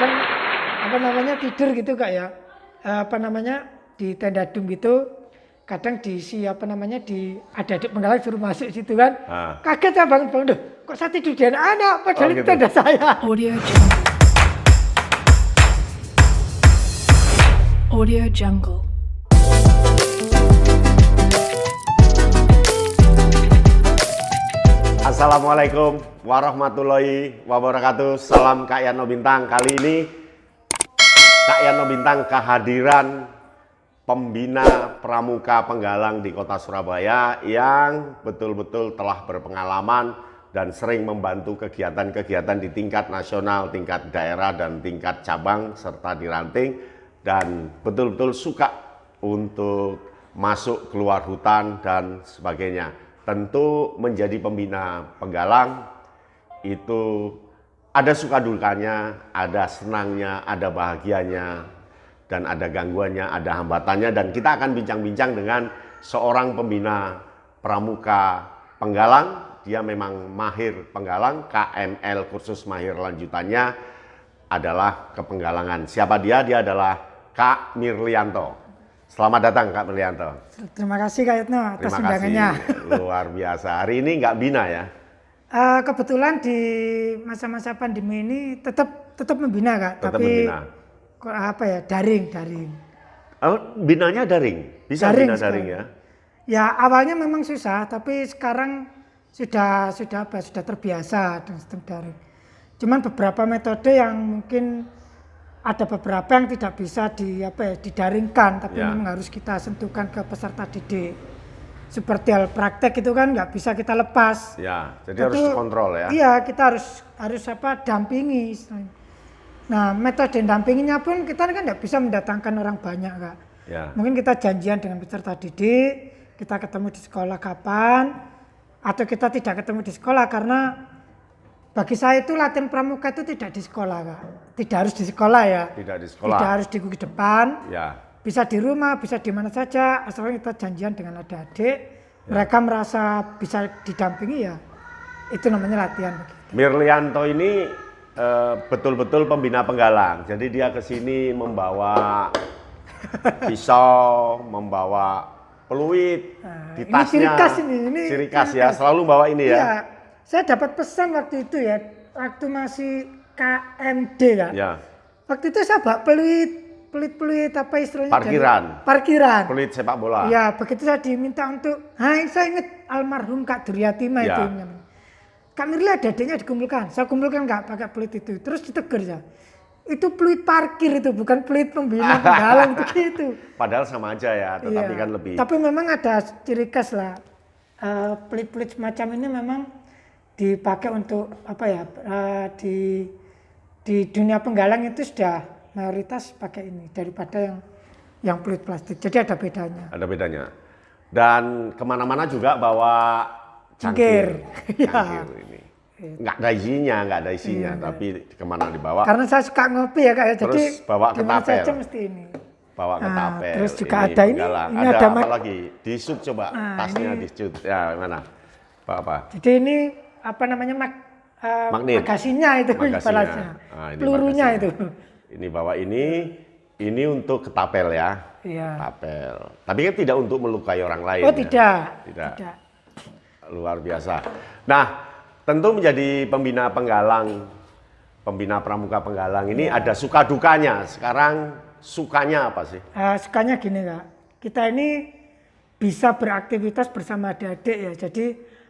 kadang apa namanya tidur gitu Kak ya. Apa namanya di tenda dum gitu. Kadang diisi apa namanya di ada adik penggalang suruh masuk situ kan. Kaget saya bangun-bangun, "Duh, kok saya tidur di anak padahal itu tenda saya." Audio Jungle. Audio Jungle. Assalamualaikum warahmatullahi wabarakatuh. Salam Kak Yano Bintang. Kali ini Kak Yano Bintang kehadiran pembina pramuka penggalang di kota Surabaya yang betul-betul telah berpengalaman dan sering membantu kegiatan-kegiatan di tingkat nasional, tingkat daerah, dan tingkat cabang serta di ranting, dan betul-betul suka untuk masuk keluar hutan dan sebagainya. Tentu menjadi pembina penggalang itu ada suka dukanya, ada senangnya, ada bahagianya, dan ada gangguannya, ada hambatannya, dan kita akan bincang-bincang dengan seorang pembina pramuka penggalang. Dia memang mahir penggalang, KML kursus mahir lanjutannya adalah kepenggalangan. Siapa dia? Dia adalah Kak Mirlianto. Selamat datang Kak Mirlianto. Terima kasih Kak Yatno atas undangannya. Luar biasa. Hari ini nggak bina ya? Kebetulan di masa-masa pandemi ini tetap membina Kak. Tetap tapi membina. Apa ya, daring. Oh, binanya daring? Bisa Daring bina daring ya? Ya awalnya memang susah, tapi sekarang sudah terbiasa dengan sistem daring. Cuman beberapa metode yang mungkin ada beberapa yang tidak bisa didaringkan, tapi memang harus kita sentuhkan ke peserta didik. Seperti hal praktek itu kan nggak bisa kita lepas. Ya, jadi harus kontrol ya? Iya, kita harus dampingi. Nah, metode dampinginya pun kita kan nggak bisa mendatangkan orang banyak Kak. Ya. Mungkin kita janjian dengan peserta didik, kita ketemu di sekolah kapan, atau kita tidak ketemu di sekolah, karena bagi saya itu latihan pramuka itu tidak di sekolah Kak. Tidak harus di sekolah ya. Tidak di sekolah. Tidak harus di depan. Ya. Bisa di rumah, bisa di mana saja, asalkan kita janjian dengan adik-adik, mereka merasa bisa didampingi ya, itu namanya latihan. Mirlianto ini betul-betul pembina penggalang. Jadi dia ke sini membawa pisau, membawa peluit di tasnya. Ini ciri khas ini ciri khas ya, selalu bawa ini ya. Iya, saya dapat pesan waktu itu ya, waktu masih KMD kan. Ya. Waktu itu saya bawa peluit apa istilahnya? Parkiran. Peluit sepak bola. Ya, begitu saya diminta untuk, saya ingat almarhum Kak Duryatima ya. itu. Kak Mirli ada adiknya dikumpulkan, saya kumpulkan nggak pakai peluit itu, terus ditegur ya. Itu peluit parkir itu, bukan peluit pembina penggalang begitu. Padahal sama aja ya, tetapi kan lebih. Tapi memang ada ciri khas lah, peluit-peluit semacam ini memang dipakai untuk apa ya, di dunia penggalang itu sudah mayoritas pakai ini daripada yang peluit plastik. Jadi ada bedanya. Ada bedanya. Dan kemana-mana juga bawa cangkir. Cangkir ini. Nggak ada isinya, tapi kemana dibawa. Karena saya suka ngopi ya Kak ya, jadi bawa ketapel. saja mesti ini. Bawa ketapel. Terus juga ada ini ada apa lagi? Disut coba, tasnya disut. Ya, mana? Apa? Jadi ini apa namanya magnet. Magasinya itu ibaratnya. Pelurunya itu. Ini bawa ini untuk ketapel ya. Iya. Ketapel. Tapi kan tidak untuk melukai orang lain. Oh, ya? Tidak. Luar biasa. Nah, tentu menjadi pembina penggalang, pembina pramuka penggalang ini ada suka dukanya. Sekarang sukanya apa sih? Sukanya gini Kak, kita ini bisa beraktivitas bersama adik-adik ya. Jadi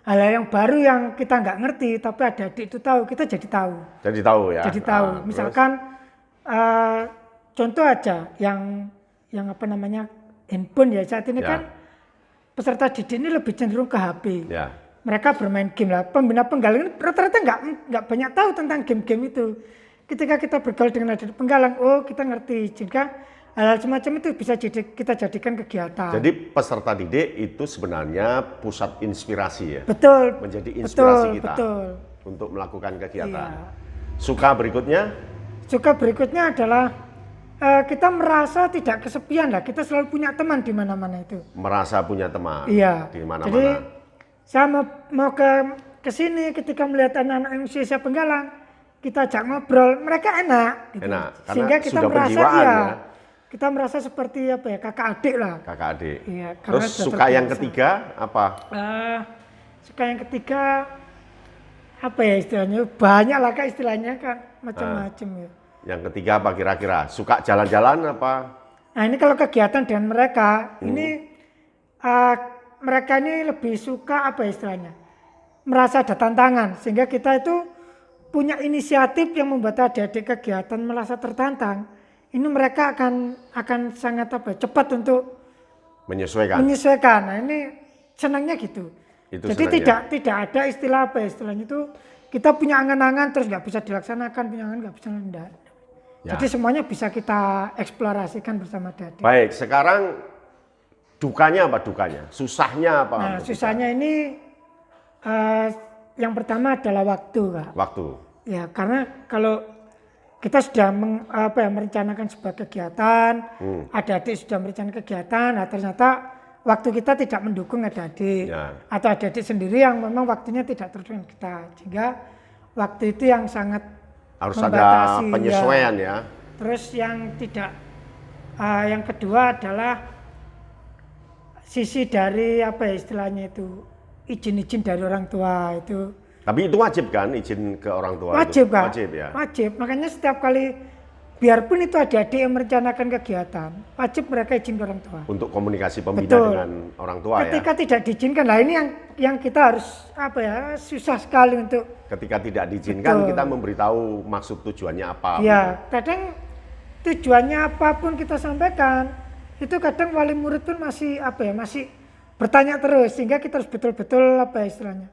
hal-hal yang baru yang kita nggak ngerti, tapi adik-adik itu tahu, kita jadi tahu. Jadi tahu ya? Jadi tahu. Misalkan contoh aja yang apa namanya handphone ya, saat ini kan peserta didik ini lebih cenderung ke HP. Ya. Mereka bermain game lah. Pembina penggalang ini rata-rata nggak banyak tahu tentang game-game itu. Ketika kita bergaul dengan adik penggalang, kita ngerti. Jika hal-hal semacam itu bisa kita jadikan kegiatan. Jadi peserta didik itu sebenarnya pusat inspirasi ya? Betul. Menjadi inspirasi kita untuk melakukan kegiatan. Iya. Suka berikutnya? Suka berikutnya adalah kita merasa tidak kesepian lah. Kita selalu punya teman di mana-mana itu. Merasa punya teman. Iya. Di mana-mana. Jadi saya mau ke sini ketika melihat anak-anak yang usia penggalang, kita ajak ngobrol, mereka enak. Gitu. Enak, karena Sehingga kita sudah merasa penjiwaan, ya, ya. kita merasa seperti apa ya, kakak adik lah. Kakak adik. Iya, karena Terus sudah suka yang terbiasa. ketiga apa? Suka yang ketiga apa ya istilahnya? Banyak lah kak istilahnya kan macam-macam ya. Yang ketiga apa kira-kira? Suka jalan-jalan apa? Nah ini kalau kegiatan dengan mereka, ini mereka ini lebih suka apa ya istilahnya? Merasa ada tantangan sehingga kita itu punya inisiatif yang membuat adik-adik kegiatan merasa tertantang. Ini mereka akan sangat apa? Ya, cepat untuk Menyesuaikan. Nah ini senangnya gitu. Itu Jadi senangnya. tidak ada istilah apa ya istilahnya itu kita punya angan-angan terus nggak bisa dilaksanakan, punya angan nggak bisa enggak. Ya. Jadi semuanya bisa kita eksplorasikan bersama adik-adik. Baik, sekarang dukanya apa dukanya? Susahnya apa? Nah untuk susahnya ini yang pertama adalah waktu kak. kita? Waktu. Ya karena kalau kita sudah merencanakan sebuah kegiatan, adik-adik sudah merencanakan kegiatan, nah ternyata waktu kita tidak mendukung adik-adik, Ya. atau adik-adik sendiri yang memang waktunya tidak terus kita, sehingga waktu itu yang sangat Harus membatasi, ada penyesuaian ya. Terus yang tidak, yang kedua adalah sisi dari apa ya istilahnya itu izin-izin dari orang tua itu. Tapi itu wajib kan izin ke orang tua? Wajib itu? kak, Wajib ya. wajib. Makanya setiap kali, biarpun itu adik-adik yang merencanakan kegiatan, wajib mereka izin ke orang tua. Untuk komunikasi pembina Betul. dengan orang tua Ketika ya. tidak diizinkan, nah ini yang kita harus apa ya susah sekali untuk. Ketika tidak diizinkan Betul. kita memberitahu maksud tujuannya apa. Ya kadang tujuannya apapun kita sampaikan, itu kadang wali murid pun masih apa ya masih bertanya terus, sehingga kita harus betul-betul apa ya istilahnya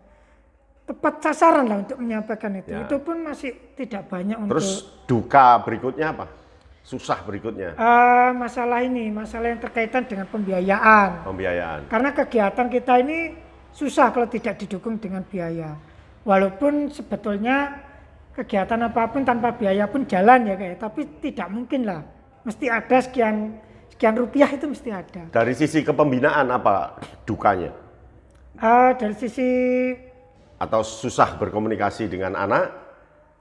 tepat sasaran lah untuk menyampaikan itu. Ya. Itu pun masih tidak banyak untuk. Terus duka berikutnya apa? Susah berikutnya Masalah yang terkaitan dengan pembiayaan. pembiayaan. Karena kegiatan kita ini susah kalau tidak didukung dengan biaya. Walaupun sebetulnya kegiatan apapun tanpa biaya pun jalan ya kayak, tapi tidak mungkin lah. Mesti ada sekian rupiah itu mesti ada. Dari sisi kepembinaan apa dukanya? Dari sisi Atau susah berkomunikasi dengan anak?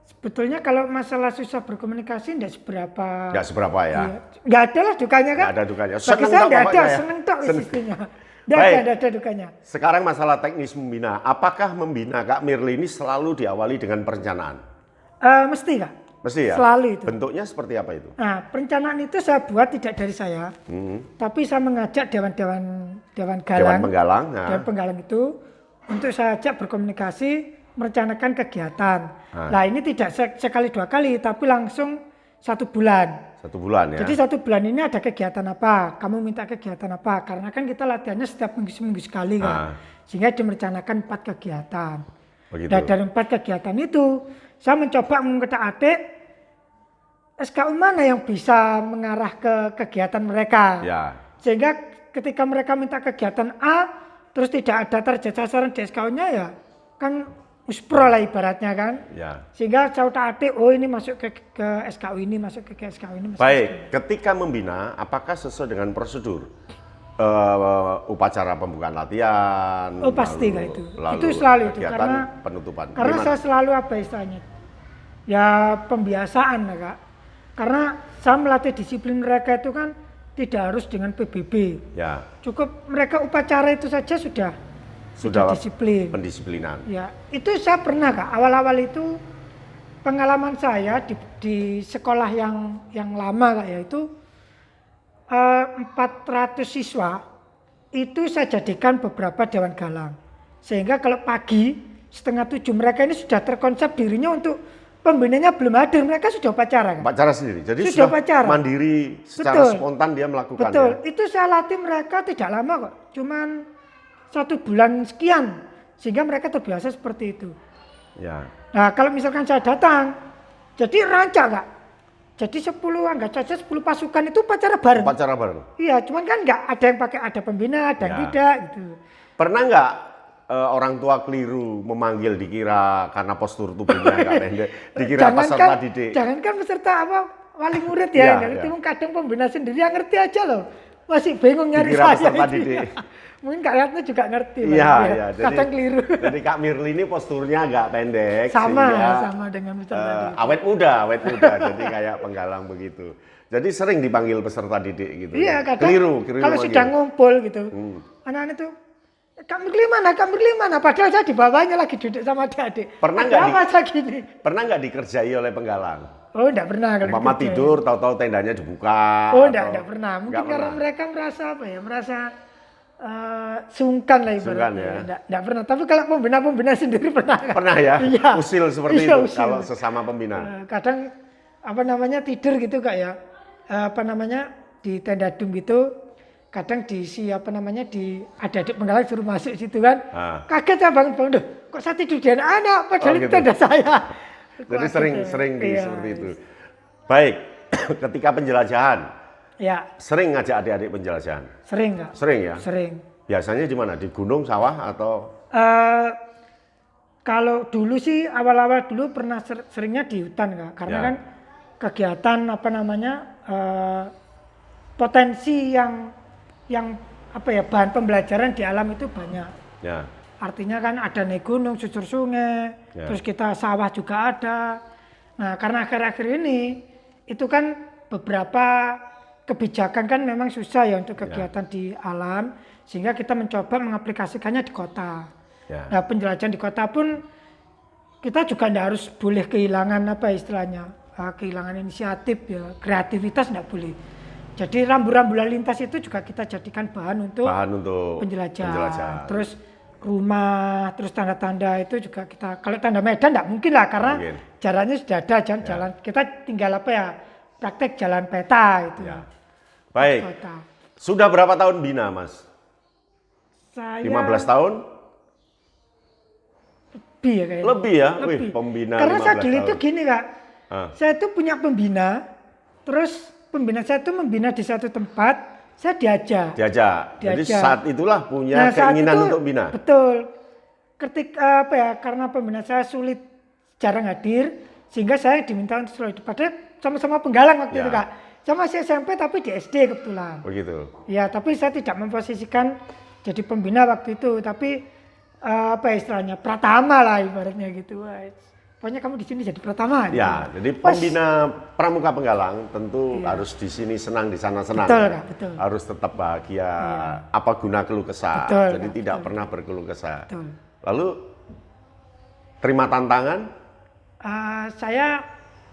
sebetulnya kalau masalah susah berkomunikasi tidak seberapa. Nggak seberapa ya. Iya. Nggak ada lah dukanya kan? Nggak ada dukanya. Bagi Seneng saya tok nggak ada, pokoknya ya. seneng tok Seneng. isinya. Baik. Nggak ada dukanya. Sekarang masalah teknis membina. Apakah membina Kak Mirly ini selalu diawali dengan perencanaan? Mesti kak. Mesti ya? Selalu itu. Bentuknya seperti apa itu? Nah, perencanaan itu saya buat tidak dari saya, tapi saya mengajak dewan Dewan galang, Penggalang. Nah. dewan penggalang itu untuk saya ajak berkomunikasi, merencanakan kegiatan. Nah, ini tidak sekali dua kali, tapi langsung 1 bulan. 1 bulan ya. Jadi 1 bulan ini ada kegiatan apa? Kamu minta kegiatan apa? Karena kan kita latihannya setiap minggu sekali kan, sehingga dimerencanakan 4 kegiatan. Begitu. Dan dari 4 kegiatan itu, saya mencoba mengungkapkan adik SKU mana yang bisa mengarah ke kegiatan mereka. Ya. Sehingga ketika mereka minta kegiatan A, terus tidak ada target sasaran di SKU-nya ya, kan uspro lah ibaratnya kan. Ya. Sehingga saya udah adik, oh ini masuk ke SKU ini, masuk ke SKU ini. Masuk Baik, ketika membina, apakah sesuai dengan prosedur? Upacara pembukaan latihan. Oh pasti lalu- kak itu. lalu Itu selalu itu kegiatan karena penutupan. Karena Gimana? saya selalu apa istilahnya? Ya pembiasaan ya kak. Karena saya melatih disiplin mereka itu kan tidak harus dengan PBB. Ya, Cukup mereka upacara itu saja sudah disiplin. pendisiplinan. Ya, itu saya pernah kak. Awal-awal itu pengalaman saya di sekolah yang lama kak ya itu 400 siswa itu saya jadikan beberapa dewan galang. Sehingga kalau pagi 6:30 mereka ini sudah terkonsep dirinya untuk pembinanya belum hadir, mereka sudah upacara kan? Upacara sendiri. Jadi Sudah sudah upacara. mandiri secara Betul. spontan dia melakukan Betul, ya. itu saya latih mereka tidak lama kok, cuman 1 bulan sekian, sehingga mereka terbiasa seperti itu. Ya. Nah kalau misalkan saya datang, jadi rancak kak, jadi 10 anggap saja 10 pasukan itu upacara bareng. Upacara bareng. Iya, cuman kan nggak ada yang pakai ada pembina, ada yang Ya. tidak gitu. Pernah nggak orang tua keliru memanggil dikira karena postur tubuhnya agak pendek, dikira peserta didik? Jangankan peserta apa wali murid Iya, ya, iya. itu kadang pembina sendiri yang ngerti aja loh. masih bingung nyari Dikira saya. peserta itu. didik. Mungkin Kak Yatno juga ngerti. Iya, Pak. iya. Kadang keliru. Jadi Kak Mirli ini posturnya agak pendek. Sama, sehingga, sama dengan peserta didik. awet muda. Jadi kayak penggalang begitu. Jadi sering dipanggil peserta didik gitu. Iya, ya? kadang Keliru kalau manggil. sudah ngumpul gitu, anak-anak tuh, Kak Mirli mana? Padahal saya di bawahnya lagi duduk sama adik-adik. Pernah Ada nggak apa saya gini? Pernah nggak dikerjai oleh penggalang? Oh, enggak pernah kalau Umpama dikerjain. tidur, tahu-tahu tendanya dibuka. Oh, atau- enggak pernah. Mungkin nggak karena pernah. mereka merasa apa ya? Merasa sungkan lah ibaratnya. Sungkan ya. Enggak pernah. Tapi kalau pembina sendiri pernah. Kan? Pernah ya? Iya. Usil seperti Iya, itu usil. kalau sesama pembina. Kadang apa namanya tidur gitu Kak ya. Apa namanya di tenda dum gitu. Kadang diisi apa namanya ada adik penggalang suruh masuk situ kan. Kaget saya bangun-bangun, "Duh, kok saya tidur di anak-anak padahal itu gitu. tenda saya." Jadi Kok sering iya. seperti itu. Baik, ketika penjelajahan, Ya, sering ngajak adik-adik penjelajahan? sering Kak. Sering ya? Sering. Biasanya di mana? Di gunung, sawah, atau? Kalau dulu sih awal-awal dulu pernah seringnya di hutan Kak. Karena Ya. kan kegiatan apa namanya potensi yang apa ya bahan pembelajaran di alam itu banyak. Ya. Artinya kan ada naik gunung, susur sungai, Ya. terus kita sawah juga ada. Nah karena akhir-akhir ini itu kan beberapa kebijakan kan memang susah ya untuk kegiatan di alam, sehingga kita mencoba mengaplikasikannya di kota. Ya. Nah penjelajahan di kota pun kita juga tidak harus boleh kehilangan apa istilahnya, kehilangan inisiatif ya, kreativitas tidak boleh. Jadi rambu-rambu lalu lintas itu juga kita jadikan bahan untuk penjelajahan. Terus rumah, terus tanda-tanda itu juga kita, kalau tanda medan tidak mungkin lah karena jalannya sudah ada, jalan kita tinggal apa ya, praktek jalan peta itu. Ya. Baik, Kota. sudah berapa tahun bina Mas? Saya 15 tahun? lebih ya kayaknya. Lebih ya? Lebih. Wih, pembina Karena 15 saya dulu tahun. itu gini Kak, saya itu punya pembina, terus pembina saya itu membina di satu tempat, saya diajak. Jadi saat itulah punya Nah, saat keinginan itu, untuk bina. Betul. Ketika apa ya, karena pembina saya sulit jarang hadir, sehingga saya diminta untuk selalu hadir. Padahal sama-sama penggalang waktu itu Kak. Sama masih SMP tapi di SD kebetulan. Begitu. Ya, tapi saya tidak memposisikan jadi pembina waktu itu, tapi apa ya istilahnya, pratama lah ibaratnya gitu. Pokoknya kamu di sini jadi pratama. Ya, gitu. jadi pembina pramuka penggalang tentu harus di sini senang, di sana senang. Betul, Kak, betul. Harus tetap bahagia. Apa guna keluh kesah? Betul, Jadi Kak, tidak pernah berkeluh kesah. Betul. Lalu terima tantangan?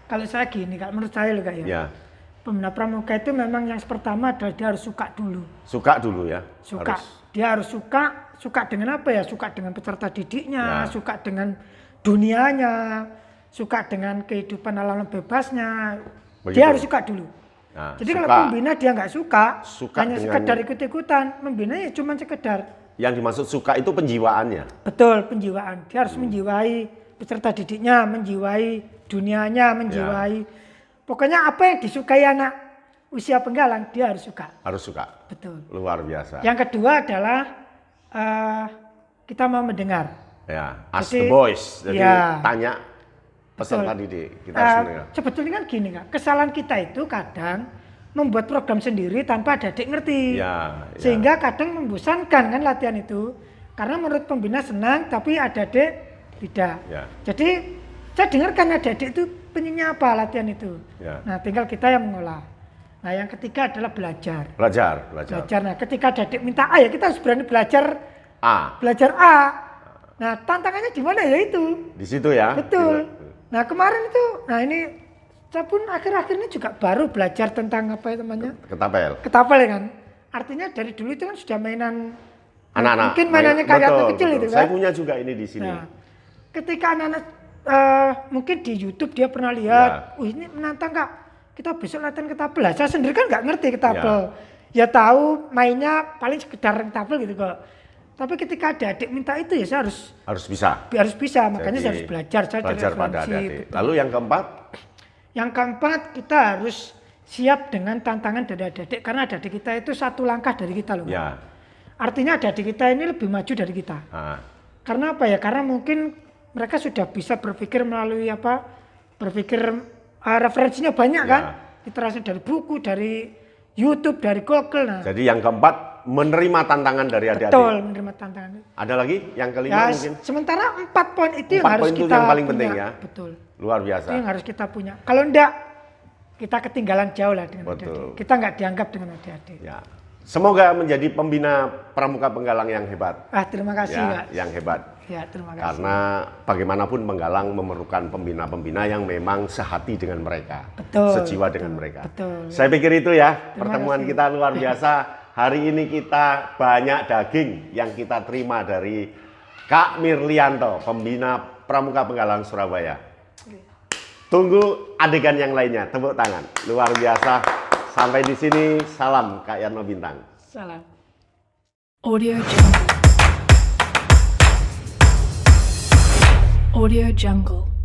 Kalau saya gini Kak, menurut saya loh Kak ya. Ya, Pembina pramuka itu memang yang pertama adalah dia harus suka dulu. suka dulu ya. Suka. Harus. Dia harus suka dengan apa ya? Suka dengan peserta didiknya, Ya. suka dengan dunianya, suka dengan kehidupan alam bebasnya. Begitu. Dia harus suka dulu. Nah, Jadi kalau suka. pembina dia nggak suka hanya dengan- sekedar ikut-ikutan, membina ya cuma sekedar. Yang dimaksud suka itu penjiwaannya. Betul, penjiwaan. Dia harus menjiwai peserta didiknya, menjiwai dunianya, menjiwai. Pokoknya apa yang disukai anak usia penggalang, dia harus suka. Harus suka. Betul. Luar biasa. Yang kedua adalah kita mau mendengar. Ya, ask Jadi, the boys. Jadi ya. tanya peserta Betul. didik. Kita harus mendengar. Sebetulnya kan gini Kak, kesalahan kita itu kadang membuat program sendiri tanpa ada adik ngerti. Ya, ya. Sehingga kadang membosankan kan latihan itu. Karena menurut pembina senang, tapi ada adik tidak. Ya. Jadi saya dengarkan ada adik itu pengennya apa latihan itu. Ya. Nah tinggal kita yang mengolah. Nah yang ketiga adalah belajar. Belajar. Belajar. Nah ketika ada adik minta A ya kita harus berani belajar A. A. Nah tantangannya di mana ya itu. Di situ ya. Betul. Nah kemarin itu, nah ini saya pun akhir-akhir ini juga baru belajar tentang apa ya namanya Ketapel. ketapel ya kan. Artinya dari dulu itu kan sudah mainan Anak-anak. mungkin mainannya kayak Betul, kecil betul. itu kan. Saya punya juga ini di sini. Nah, ketika anak-anak mungkin di YouTube dia pernah lihat, ini menantang Kak, kita besok latihan ketapel. Lah, saya sendiri kan nggak ngerti ketapel. Ya tahu mainnya paling sekedar ketapel gitu kok. Tapi ketika ada adik minta itu ya saya Harus bisa. bisa, makanya saya harus belajar. Saya cari Belajar pada referensi, adik-adik. betul. Lalu yang keempat? Yang keempat kita harus siap dengan tantangan dari adik-adik karena adik kita itu satu langkah dari kita loh. Ya. Artinya adik kita ini lebih maju dari kita. Nah, Karena apa ya? Karena mungkin mereka sudah bisa berpikir melalui apa? Berpikir referensinya banyak kan? Literasi dari buku, dari YouTube, dari Google. Nah. Jadi yang keempat, menerima tantangan dari adik-adik. Betul, menerima tantangan. Ada lagi yang kelima Ya, mungkin? sementara 4 poin itu yang 4 harus poin itu kita yang paling punya. penting ya? Betul. Luar Itu biasa. yang harus kita punya. Kalau enggak, kita ketinggalan jauh lah dengan Betul. adik-adik. Kita nggak dianggap dengan adik-adik. Ya. Semoga menjadi pembina pramuka penggalang yang hebat. Terima kasih, Ya, Pak. yang hebat. Ya, terima kasih. Karena bagaimanapun penggalang memerlukan pembina-pembina yang memang sehati dengan mereka, Betul, sejiwa betul, dengan mereka. betul. Saya pikir itu ya, Terima pertemuan kasih. kita luar biasa. Hari ini kita banyak daging yang kita terima dari Kak Mirlianto, pembina pramuka penggalang Surabaya. Tunggu adegan yang lainnya, tepuk tangan. Luar biasa. Sampai di sini, salam Kak Yatno Bintang. Salam. Audio Jungle. Audio Jungle.